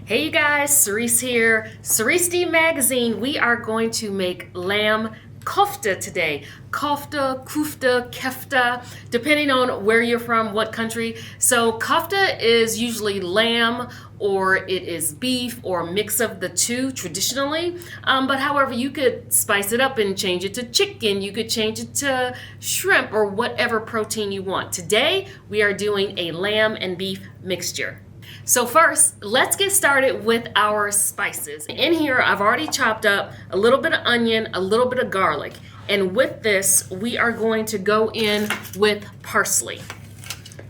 Hey you guys, Cerise here, Cerise D Magazine. We are going to make lamb kofta today. Kofta, kufta, kefta, depending on where you're from, what country. So kofta is usually lamb or it is beef or a mix of the two traditionally. But however, you could spice it up and change it to chicken. You could change it to shrimp or whatever protein you want. Today, we are doing a lamb and beef mixture. So first, let's get started with our spices. In here, I've already chopped up a little bit of onion, a little bit of garlic. And with this, we are going to go in with parsley.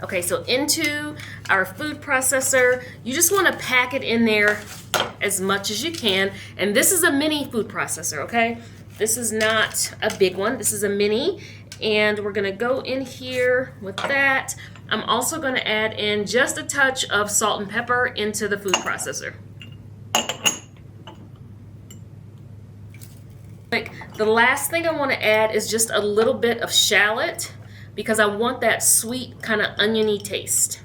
Okay, so into our food processor, you just want to pack it in there as much as you can. And this is a mini food processor, okay? This is not a big one, this is a mini. And we're gonna go in here with that. I'm also going to add in just a touch of salt and pepper into the food processor. The last thing I want to add is just a little bit of shallot because I want that sweet kind of oniony taste.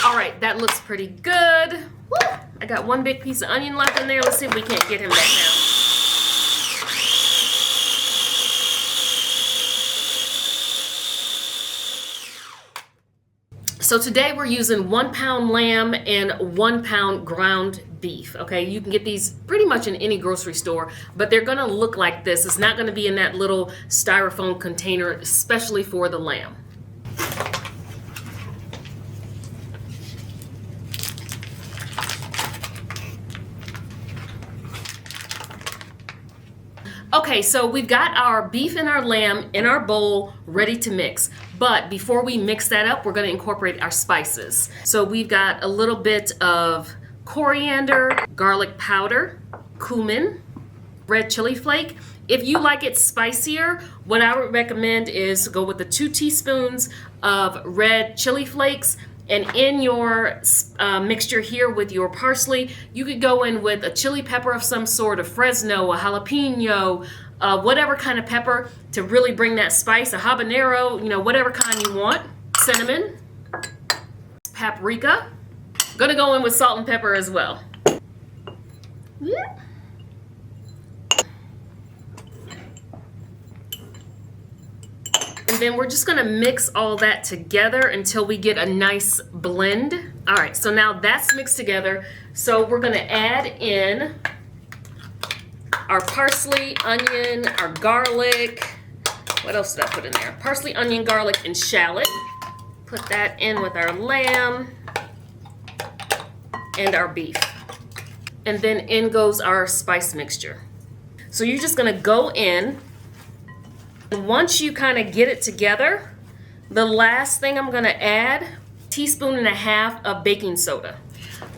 All right, that looks pretty good. Woo! I got one big piece of onion left in there. Let's see if we can't get him back down. So today we're using 1 pound lamb and 1 pound ground beef, okay? You can get these pretty much in any grocery store, but they're gonna look like this. It's not gonna be in that little styrofoam container, especially for the lamb. Okay, so we've got our beef and our lamb in our bowl ready to mix. But before we mix that up, we're going to incorporate our spices. So we've got a little bit of coriander, garlic powder, cumin, red chili flake. If you like it spicier, what I would recommend is go with the 2 teaspoons of red chili flakes. And in your mixture here with your parsley, you could go in with a chili pepper of some sort, a Fresno, a jalapeno, whatever kind of pepper to really bring that spice, a habanero, you know, whatever kind you want. Cinnamon, paprika. Gonna go in with salt and pepper as well. Yeah. And then we're just gonna mix all that together until we get a nice blend. All right, so now that's mixed together. So we're gonna add in our parsley, onion, our garlic. What else did I put in there? Parsley, onion, garlic, and shallot. Put that in with our lamb and our beef. And then in goes our spice mixture. So you're just gonna go in. Once you kind of get it together, the last thing I'm gonna add, 1.5 teaspoons of baking soda.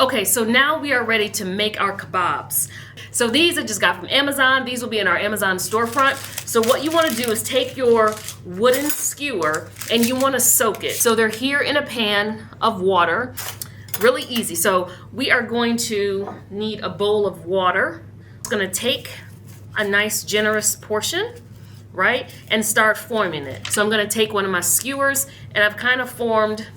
Okay, so now we are ready to make our kebabs. So these I just got from Amazon. These will be in our Amazon storefront. So what you wanna do is take your wooden skewer and you wanna soak it. So they're here in a pan of water, really easy. So we are going to need a bowl of water. It's gonna take a nice generous portion, right, and start forming it. So I'm gonna take one of my skewers and I've kind of formed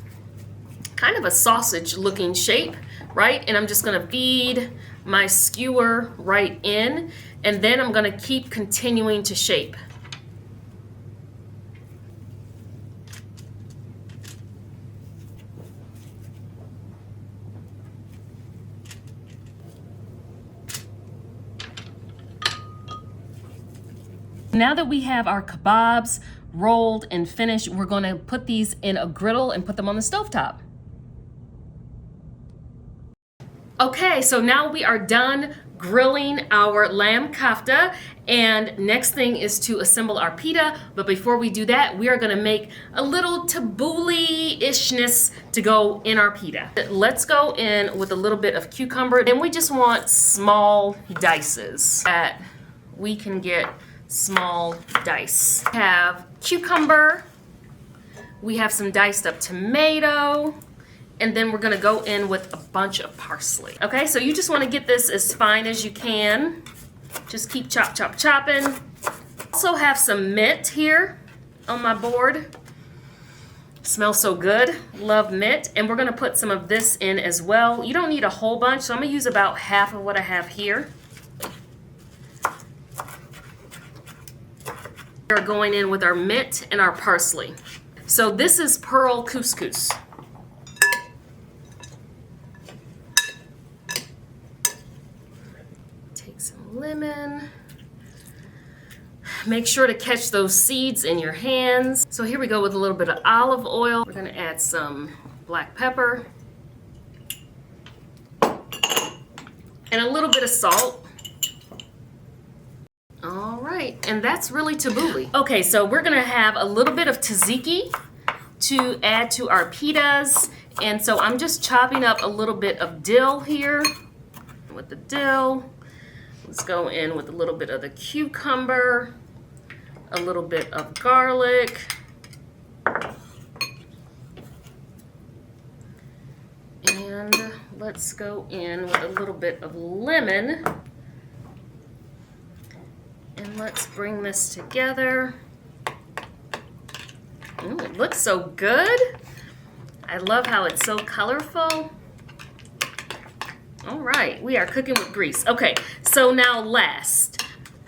kind of a sausage looking shape, right? And I'm just gonna feed my skewer right in and then I'm gonna keep continuing to shape. Now that we have our kebabs rolled and finished, we're going to put these in a griddle and put them on the stovetop. Okay, so now we are done grilling our lamb kofta, and next thing is to assemble our pita. But before we do that, we are going to make a little tabbouleh-ishness to go in our pita. Let's go in with a little bit of cucumber, and we just want small dices that we can get. Small dice. We have cucumber, we have some diced up tomato, and then we're gonna go in with a bunch of parsley. Okay, so you just wanna get this as fine as you can. Just keep chopping. Also have some mint here on my board. Smells so good. Love mint. And we're gonna put some of this in as well. You don't need a whole bunch, so I'm gonna use about half of what I have here. We're going in with our mint and our parsley. So this is pearl couscous. Take some lemon. Make sure to catch those seeds in your hands. So here we go with a little bit of olive oil. We're gonna add some black pepper and a little bit of salt. All right, and that's really tabbouleh. Okay, so we're gonna have a little bit of tzatziki to add to our pitas. And so I'm just chopping up a little bit of dill here. With the dill, let's go in with a little bit of the cucumber, a little bit of garlic, and let's go in with a little bit of lemon. And let's bring this together. Ooh, it looks so good. I love how it's so colorful. All right, we are cooking with grease. Okay, so now last.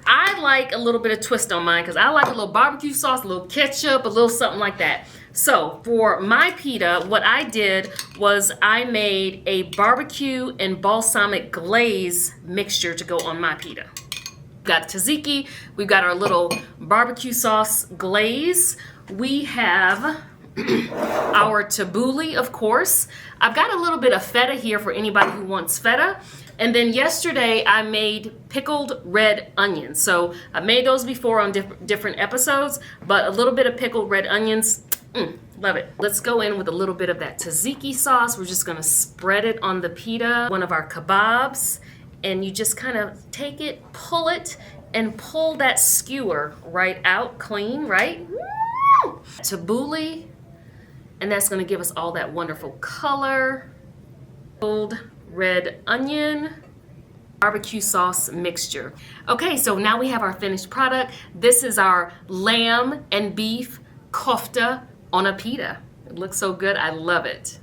I like a little bit of twist on mine because I like a little barbecue sauce, a little ketchup, a little something like that. So for my pita, what I did was I made a barbecue and balsamic glaze mixture to go on my pita. Got tzatziki, we've got our little barbecue sauce glaze. We have our tabbouleh, of course. I've got a little bit of feta here for anybody who wants feta. And then yesterday I made pickled red onions. So I made those before on different episodes, but a little bit of pickled red onions, love it. Let's go in with a little bit of that tzatziki sauce. We're just gonna spread it on the pita, one of our kebabs. And you just kind of take it, pull it, and pull that skewer right out clean, right? Woo! Tabbouleh, and that's gonna give us all that wonderful color. Old red onion, barbecue sauce mixture. Okay, so now we have our finished product. This is our lamb and beef kofta on a pita. It looks so good, I love it.